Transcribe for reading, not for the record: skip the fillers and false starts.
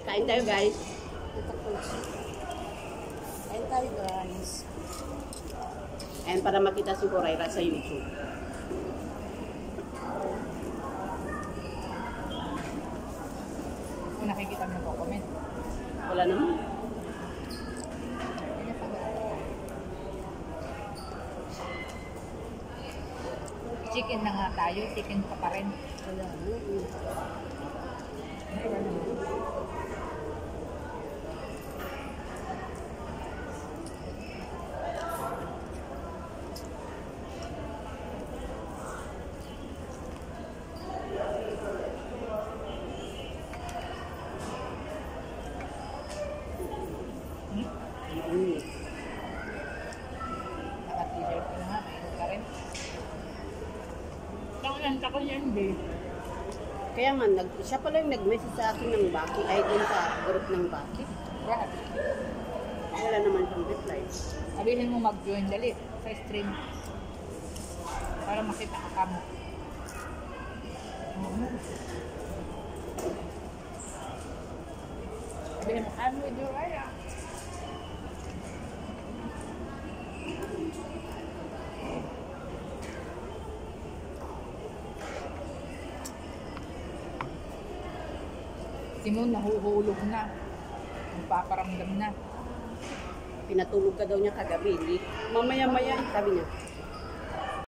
Kain tayo guys. Kain tayo guys. And para makita si Huraira sa YouTube. Kung nakikita mo po, comment. Wala naman. Chicken na nga tayo, chicken pa rin. Wala naman. Naka-t-shirt ko na nga, mainit ka rin. Tako yan, babe. Kaya nga, siya pala yung nag-message sa akin ng Baki, ay din sa group ng Baki. Brad, Wala naman siyang reply. sabihin mo mag-join dali sa stream. Para makita ka kamo. Sabihin mo, I'm with you, Raya. Simon, nahuhulog na. Magpaparamdam na. Pinatulog ka daw niya kagabi. Mamaya-maya, sabi niya.